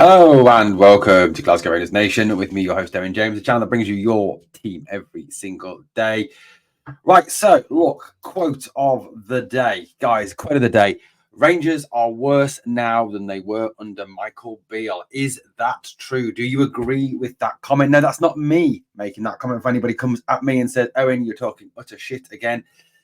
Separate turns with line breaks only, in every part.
Hello and welcome to Glasgow Rangers Nation with me, your host, Erin James, the channel that brings you your team every single day. Right, so look, quote of the day. Guys, quote of the day. Rangers are worse now than they were under Michael Beale. Is that true? Do you agree with that comment? No, that's not me making that comment. If anybody comes at me and says, Owen, you're talking utter shit again,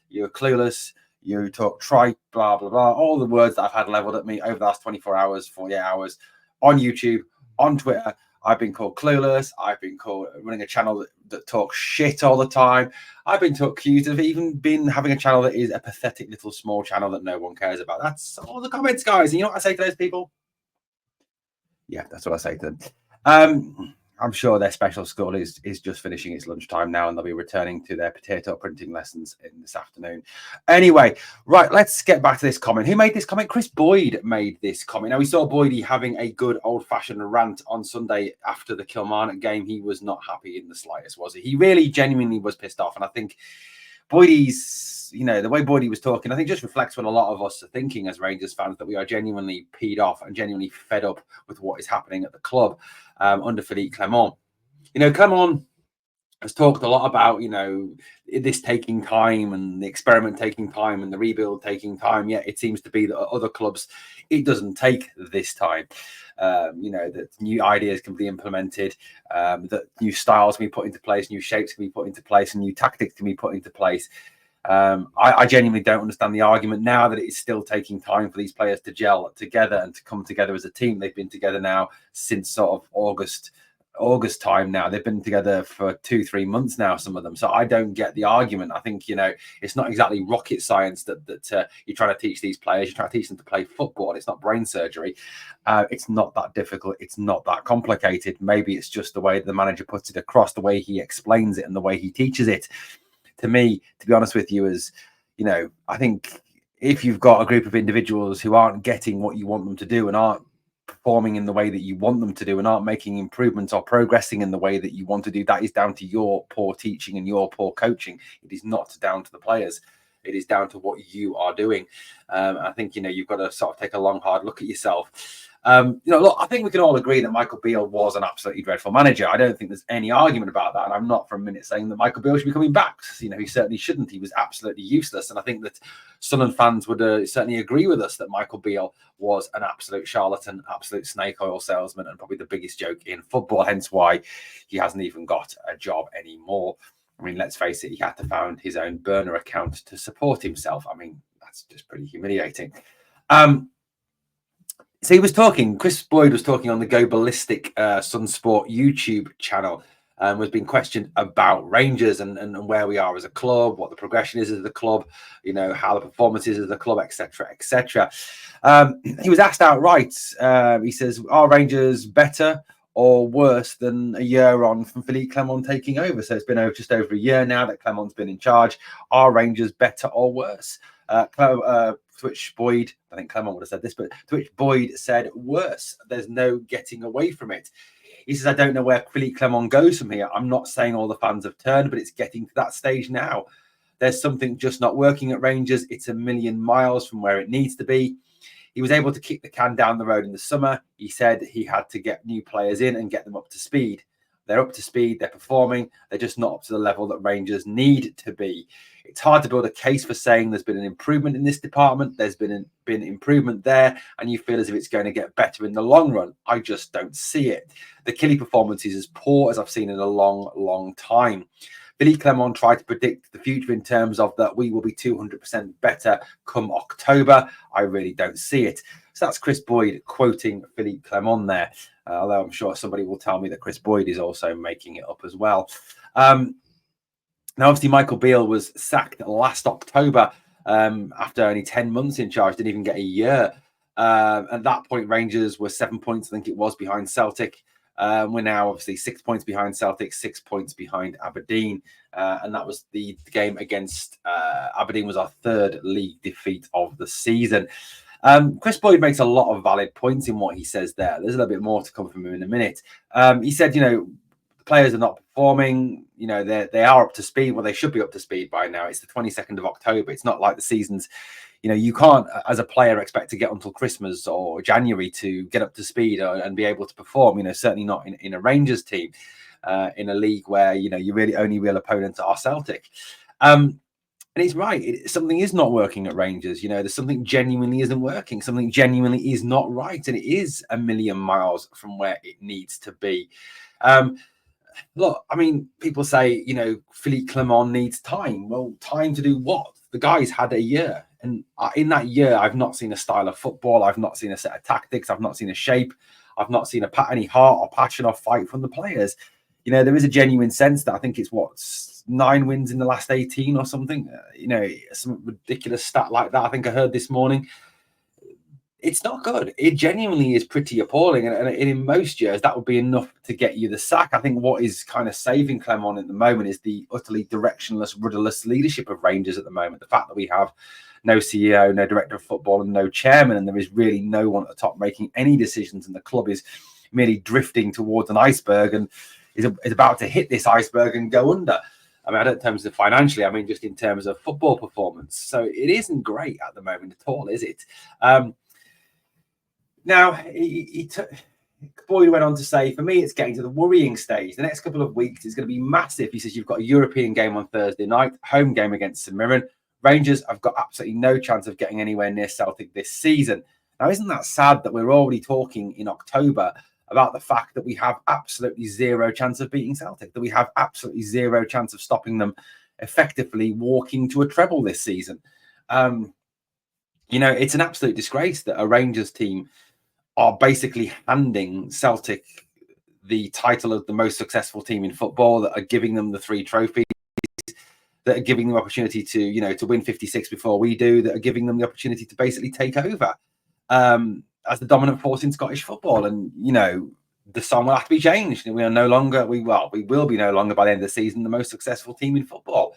you're clueless, you talk tripe, blah, blah, blah, all the words that I've had leveled at me over the last 24 hours, 48 hours on YouTube, on Twitter. I've been called clueless. I've been called running a channel that talks shit all the time. I've been accused of even been having a channel that is a pathetic little small channel that no one cares about. That's all the comments, guys. And you know what I say to those people? Yeah, that's what I say to them. I'm sure their special school is just finishing its lunchtime now, and they'll be returning to their potato printing lessons in this afternoon. Anyway, right, let's get back to this comment. Who made this comment? Kris Boyd made this comment. Now, we saw Boydie having a good old-fashioned rant on Sunday after the Clement game. He was not happy in the slightest, was he? He really genuinely was pissed off, and I think Boydie's, the way Boydie was talking, I think just reflects what a lot of us are thinking as Rangers fans, that we are genuinely peed off and genuinely fed up with what is happening at the club under Philippe Clement. Clement has talked a lot about, this taking time and the experiment taking time and the rebuild taking time. Yet it seems to be that at other clubs, it doesn't take this time. That new ideas can be implemented, that new styles can be put into place, new shapes can be put into place, and new tactics can be put into place. I genuinely don't understand the argument now that it is still taking time for these players to gel together and to come together as a team. They've been together now since sort of August time now. They've been together for 2-3 months now, some of them. So I don't get the argument. I think, it's not exactly rocket science that you're trying to teach these players. You're trying to teach them to play football. It's not brain surgery. It's not that difficult. It's not that complicated. Maybe it's just the way the manager puts it across, the way he explains it and the way he teaches it. To me, to be honest with you, I think if you've got a group of individuals who aren't getting what you want them to do and aren't performing in the way that you want them to do and aren't making improvements or progressing in the way that you want to do, that is down to your poor teaching and your poor coaching. It is not down to the players. It is down to what you are doing. I think, you've got to sort of take a long, hard look at yourself. Look, I think we can all agree that Michael Beale was an absolutely dreadful manager. I don't think there's any argument about that. And I'm not for a minute saying that Michael Beale should be coming back. He certainly shouldn't. He was absolutely useless. And I think that Sunderland fans would certainly agree with us that Michael Beale was an absolute charlatan, absolute snake oil salesman, and probably the biggest joke in football, hence why he hasn't even got a job anymore. I mean, let's face it, he had to found his own burner account to support himself. I mean, that's just pretty humiliating. So he was talking, Kris Boyd was talking on the Go Ballistic Sunsport YouTube channel, and was being questioned about Rangers and where we are as a club, what the progression is as the club, how the performance is as the club, etc., etc. He was asked outright, he says, are Rangers better or worse than a year on from Philippe Clement taking over? So it's been just over a year now that Clement's been in charge. Are Rangers better or worse? Twitch Boyd, I think Clement would have said this, but Twitch Boyd said worse. There's no getting away from it. He says, I don't know where Philippe Clement goes from here. I'm not saying all the fans have turned, but it's getting to that stage now. There's something just not working at Rangers. It's a million miles from where it needs to be. He was able to kick the can down the road in the summer. He said he had to get new players in and get them up to speed. They're up to speed. They're performing. They're just not up to the level that Rangers need to be. It's hard to build a case for saying there's been an improvement in this department. There's been improvement there, and you feel as if it's going to get better in the long run. I just don't see it. The Killy performance is as poor as I've seen in a long, long time. Philippe Clement tried to predict the future in terms of that we will be 200% better come October. I really don't see it. So that's Kris Boyd quoting Philippe Clement there. Although I'm sure somebody will tell me that Kris Boyd is also making it up as well. Now, obviously, Michael Beale was sacked last October after only 10 months in charge, didn't even get a year. At that point, Rangers were 7 points, I think it was, behind Celtic. We're now obviously 6 points behind Celtic, 6 points behind Aberdeen. And that was the game against Aberdeen was our third league defeat of the season. Kris Boyd makes a lot of valid points in what he says there. There's a little bit more to come from him in a minute. He said, players are not performing, they are up to speed. Well, they should be up to speed by now. It's the 22nd of October. It's not like the season's, You can't, as a player, expect to get until Christmas or January to get up to speed and be able to perform. Certainly not in a Rangers team, in a league where your really only real opponents are Celtic. And he's right. Something is not working at Rangers. There's something genuinely isn't working. Something genuinely is not right, and it is a million miles from where it needs to be. Look, people say, Philippe Clement needs time. Well, time to do what? The guy's had a year. And in that year, I've not seen a style of football. I've not seen a set of tactics. I've not seen a shape. I've not seen any heart or passion or fight from the players. There is a genuine sense that I think it's 9 wins in the last 18 or something. Some ridiculous stat like that I think I heard this morning. It's not good. It genuinely is pretty appalling. And in most years, that would be enough to get you the sack. I think what is kind of saving Clement at the moment is the utterly directionless, rudderless leadership of Rangers at the moment. The fact that we have no CEO, no director of football, and no chairman, and there is really no one at the top making any decisions, and the club is merely drifting towards an iceberg and is about to hit this iceberg and go under. I don't in terms of financially, just in terms of football performance. So it isn't great at the moment at all, is it? Now, Boyd went on to say, for me, it's getting to the worrying stage. The next couple of weeks is going to be massive. He says, you've got a European game on Thursday night, home game against St Mirren. Rangers have got absolutely no chance of getting anywhere near Celtic this season. Now, isn't that sad that we're already talking in October about the fact that we have absolutely zero chance of beating Celtic, that we have absolutely zero chance of stopping them effectively walking to a treble this season? It's an absolute disgrace that a Rangers team are basically handing Celtic the title of the most successful team in football, that are giving them the 3 trophies, that are giving them opportunity to win 56 before we do, that are giving them the opportunity to basically take over as the dominant force in Scottish football. And, the song will have to be changed. We will be no longer by the end of the season the most successful team in football.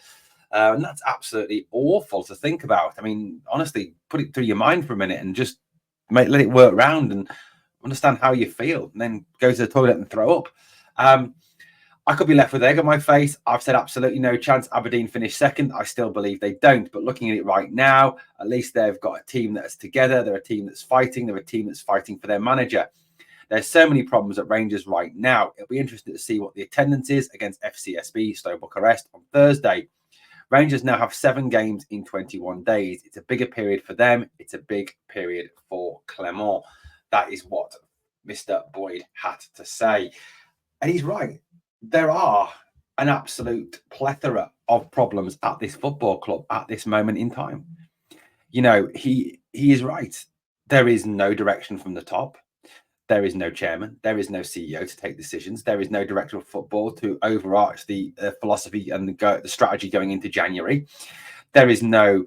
And that's absolutely awful to think about. Honestly, put it through your mind for a minute and just let it work round and understand how you feel, and then go to the toilet and throw up. I could be left with egg on my face. I've said absolutely no chance Aberdeen finish second. I still believe they don't. But looking at it right now, at least they've got a team that's together. They're a team that's fighting. They're a team that's fighting for their manager. There's so many problems at Rangers right now. It'll be interesting to see what the attendance is against FCSB Steaua Bucharest on Thursday. Rangers now have 7 games in 21 days. It's a bigger period for them. It's a big period for Clement. That is what Mr. Boyd had to say. And he's right. There are an absolute plethora of problems at this football club at this moment in time. He is right. There is no direction from the top. There is no chairman. There is no CEO to take decisions. There is no director of football to overarch the philosophy and the strategy going into January. There is no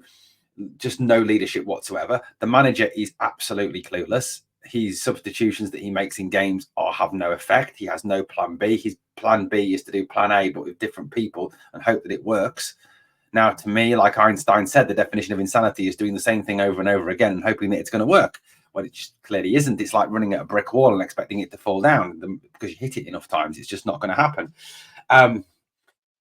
leadership whatsoever. The manager is absolutely clueless. His substitutions that he makes in games have no effect. He has no plan B. His plan B is to do plan A, but with different people, and hope that it works. Now, to me, like Einstein said, the definition of insanity is doing the same thing over and over again and hoping that it's going to work. Well, it just clearly isn't. It's like running at a brick wall and expecting it to fall down because you hit it enough times. It's just not going to happen.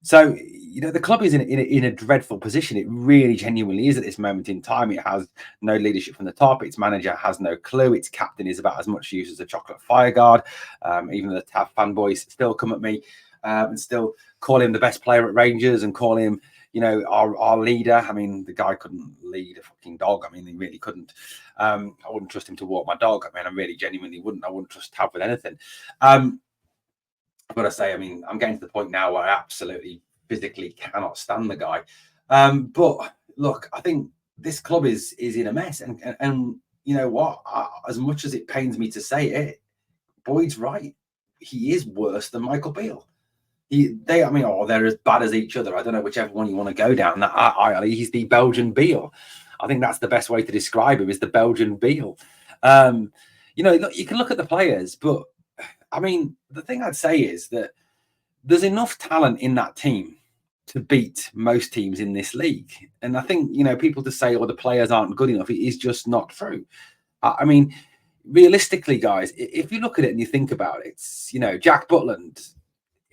So, the club is in a dreadful position. It really genuinely is at this moment in time. It has no leadership from the top. Its manager has no clue. Its captain is about as much use as a chocolate fireguard. Even the TAF fanboys still come at me and still call him the best player at Rangers and call him, our leader. The guy couldn't lead a fucking dog. He really couldn't. I wouldn't trust him to walk my dog. I really genuinely wouldn't. I wouldn't trust Tav with anything. I've got to say, I'm getting to the point now where I absolutely physically cannot stand the guy. But look, I think this club is in a mess. And you know what? As much as it pains me to say it, Boyd's right. He is worse than Michael Beale. They're as bad as each other. I don't know whichever one you want to go down. He's the Belgian Beale. I think that's the best way to describe him, is the Belgian Beale. Look, you can look at the players, but the thing I'd say is that there's enough talent in that team to beat most teams in this league. And I think, people to say, the players aren't good enough, it is just not true. Realistically, guys, if you look at it and you think about it, Jack Butland,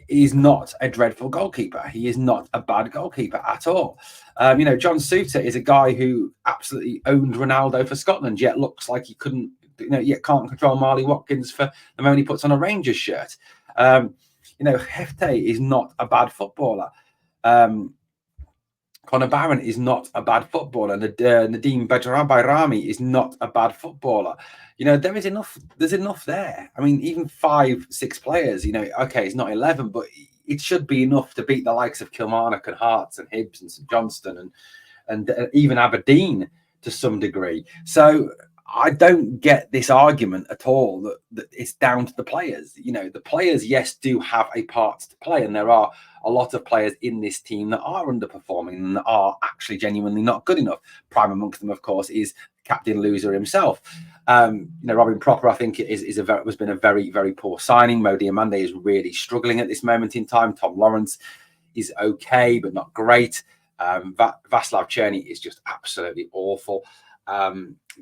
He's not a dreadful goalkeeper. He is not a bad goalkeeper at all. John Souttar is a guy who absolutely owned Ronaldo for Scotland, yet looks like he couldn't, yet can't control Marley Watkins for the moment he puts on a Rangers shirt. Hefte is not a bad footballer. Conor Barron is not a bad footballer. Nadim Bayrami is not a bad footballer. There's enough there. I mean, even 5-6 players, okay, it's not 11, but it should be enough to beat the likes of Kilmarnock and Hearts and Hibs and St Johnstone and even Aberdeen to some degree. So I don't get this argument at all that it's down to the players. The players, yes, do have a part to play, and there are a lot of players in this team that are underperforming and are actually genuinely not good enough. Prime amongst them, of course, is captain loser himself. Robin Propper, I think, has been a very, very poor signing. Mo Diamande is really struggling at this moment in time. Tom Lawrence is okay, but not great. Václav Černý is just absolutely awful.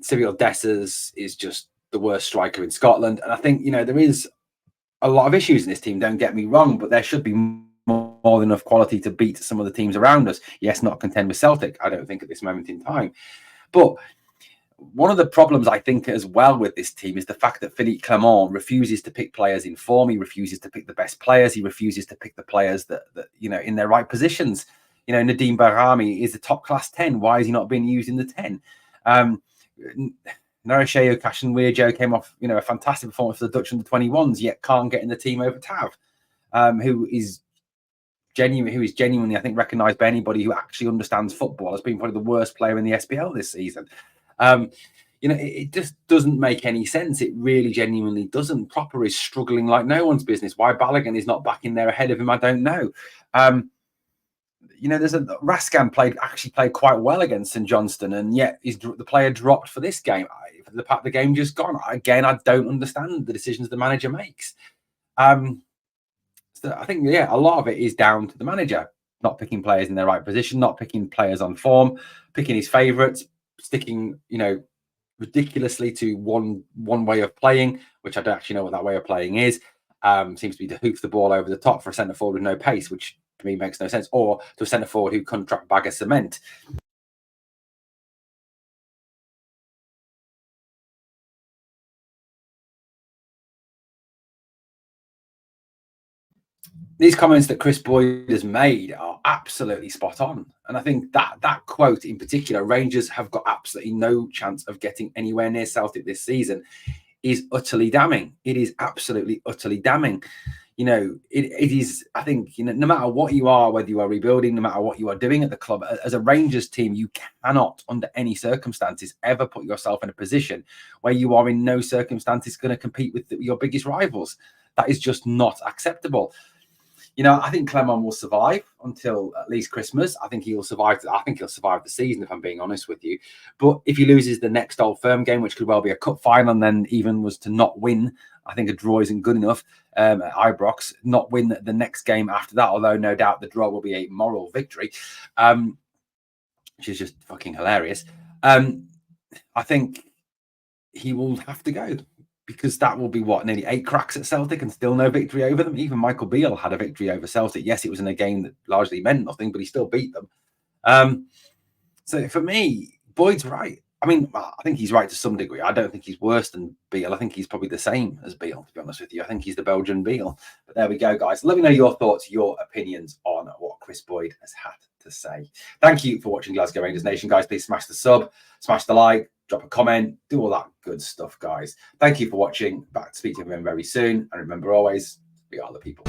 Cyril Dessers is just the worst striker in Scotland. And I think, there is a lot of issues in this team, don't get me wrong, but there should be more than enough quality to beat some of the teams around us. Yes, not contend with Celtic, I don't think, at this moment in time. But one of the problems, I think, as well with this team is the fact that Philippe Clement refuses to pick players in form. He refuses to pick the best players. He refuses to pick the players that in their right positions. Nadim Bayrami is a top class 10. Why is he not being used in the 10? Noroshe Kashinwirjo came off, a fantastic performance for the Dutch under-21s, yet can't get in the team over Tav, who is genuinely, I think, recognised by anybody who actually understands football as being probably the worst player in the SPL this season. It just doesn't make any sense. It really genuinely doesn't. Propper is struggling like no one's business. Why Balogun is not back in there ahead of him, I don't know. There's Raskan played quite well against St Johnstone, and yet the player dropped for this game. The game just gone. Again, I don't understand the decisions the manager makes. So I think, a lot of it is down to the manager not picking players in their right position, not picking players on form, picking his favourites, sticking, ridiculously to one way of playing, which I don't actually know what that way of playing is. Seems to be to hoof the ball over the top for a centre forward with no pace, which to me makes no sense, or to a centre forward who can track bag of cement. These comments that Kris Boyd has made are absolutely spot on. And I think that quote in particular, Rangers have got absolutely no chance of getting anywhere near Celtic this season, is utterly damning. It is absolutely utterly damning. It is, I think, no matter what you are, whether you are rebuilding, no matter what you are doing at the club, as a Rangers team, you cannot, under any circumstances, ever put yourself in a position where you are in no circumstances going to compete with your biggest rivals. That is just not acceptable. I think Clement will survive until at least Christmas. I think he'll survive. I think he'll survive the season, if I'm being honest with you. But if he loses the next Old Firm game, which could well be a cup final, and then even was to not win, I think a draw isn't good enough at Ibrox. Not win the next game after that, although no doubt the draw will be a moral victory, which is just fucking hilarious. I think he will have to go, because that will be nearly 8 cracks at Celtic and still no victory over them. Even Michael Beale had a victory over Celtic. Yes, it was in a game that largely meant nothing, but he still beat them. So for me, Boyd's right. I mean, I think he's right to some degree. I don't think he's worse than Beale. I think he's probably the same as Beale, to be honest with you. I think he's the Belgian Beale. But there we go, guys. Let me know your thoughts, your opinions on what Kris Boyd has had to say. Thank you for watching Glasgow Rangers Nation, guys. Please smash the sub, smash the like, drop a comment, do all that good stuff, guys. Thank you for watching. Back to speak to you again very soon. And remember always, we are the people.